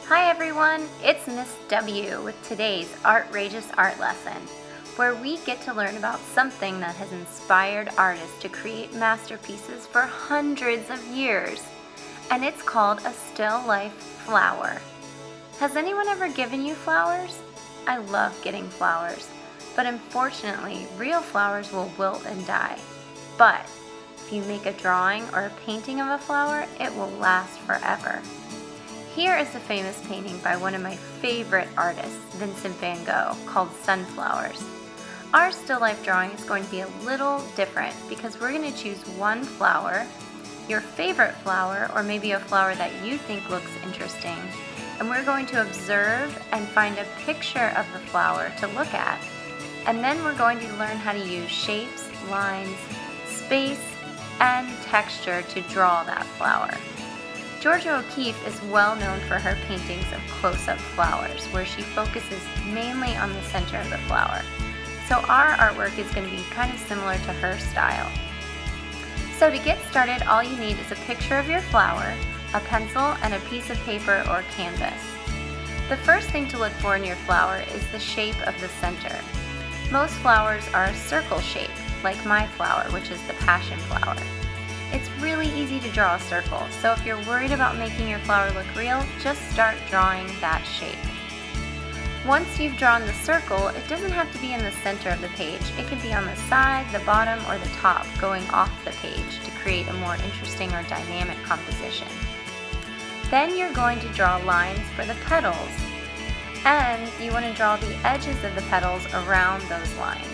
Hi everyone, it's Miss W with today's Artrageous Art Lesson, where we get to learn about something that has inspired artists to create masterpieces for hundreds of years, and it's called a still life flower. Has anyone ever given you flowers? I love getting flowers, but unfortunately, real flowers will wilt and die. But if you make a drawing or a painting of a flower, it will last forever. Here is a famous painting by one of my favorite artists, Vincent van Gogh, called Sunflowers. Our still life drawing is going to be a little different because we're going to choose one flower, your favorite flower, or maybe a flower that you think looks interesting, and we're going to observe and find a picture of the flower to look at. And then we're going to learn how to use shapes, lines, space, and texture to draw that flower. Georgia O'Keeffe is well known for her paintings of close-up flowers, where she focuses mainly on the center of the flower. So our artwork is going to be kind of similar to her style. So to get started, all you need is a picture of your flower, a pencil, and a piece of paper or canvas. The first thing to look for in your flower is the shape of the center. Most flowers are a circle shape, like my flower, which is the passion flower. It's really easy to draw a circle, so if you're worried about making your flower look real, just start drawing that shape. Once you've drawn the circle, it doesn't have to be in the center of the page. It could be on the side, the bottom, or the top, going off the page to create a more interesting or dynamic composition. Then you're going to draw lines for the petals, and you want to draw the edges of the petals around those lines.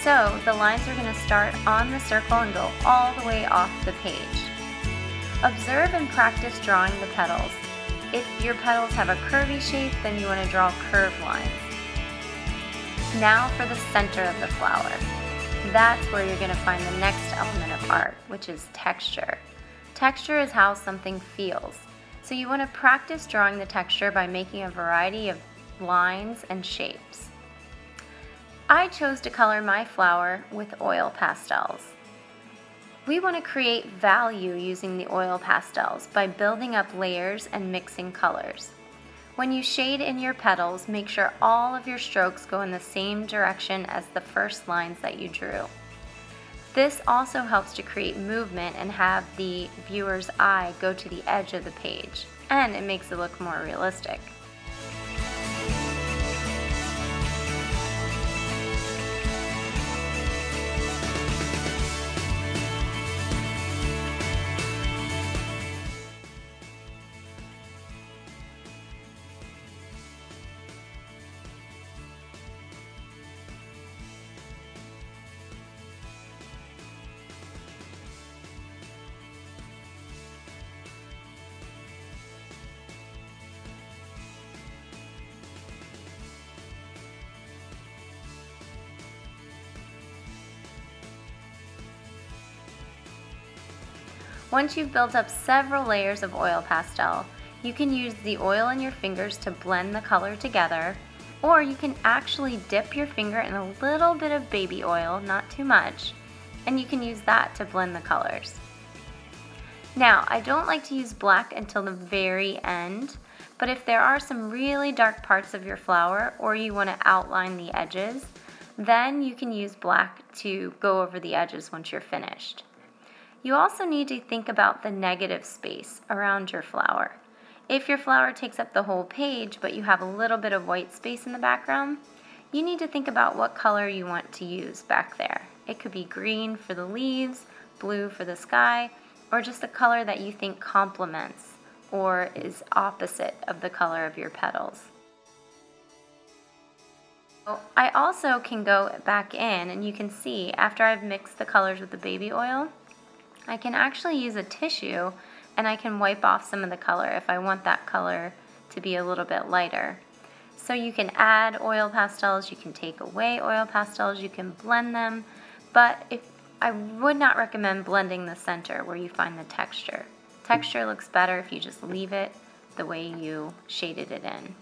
So the lines are going to start on the circle and go all the way off the page. Observe and practice drawing the petals. If your petals have a curvy shape, then you want to draw curved lines. Now for the center of the flower. That's where you're going to find the next element of art, which is texture. Texture is how something feels. So you want to practice drawing the texture by making a variety of lines and shapes. I chose to color my flower with oil pastels. We want to create value using the oil pastels by building up layers and mixing colors. When you shade in your petals, make sure all of your strokes go in the same direction as the first lines that you drew. This also helps to create movement and have the viewer's eye go to the edge of the page, and it makes it look more realistic. Once you've built up several layers of oil pastel, you can use the oil in your fingers to blend the color together, or you can actually dip your finger in a little bit of baby oil, not too much, and you can use that to blend the colors. Now, I don't like to use black until the very end, but if there are some really dark parts of your flower, or you want to outline the edges, then you can use black to go over the edges once you're finished. You also need to think about the negative space around your flower. If your flower takes up the whole page, but you have a little bit of white space in the background, you need to think about what color you want to use back there. It could be green for the leaves, blue for the sky, or just a color that you think complements or is opposite of the color of your petals. I also can go back in, and you can see after I've mixed the colors with the baby oil, I can actually use a tissue and I can wipe off some of the color if I want that color to be a little bit lighter. So you can add oil pastels, you can take away oil pastels, you can blend them, but I would not recommend blending the center where you find the texture. Texture looks better if you just leave it the way you shaded it in.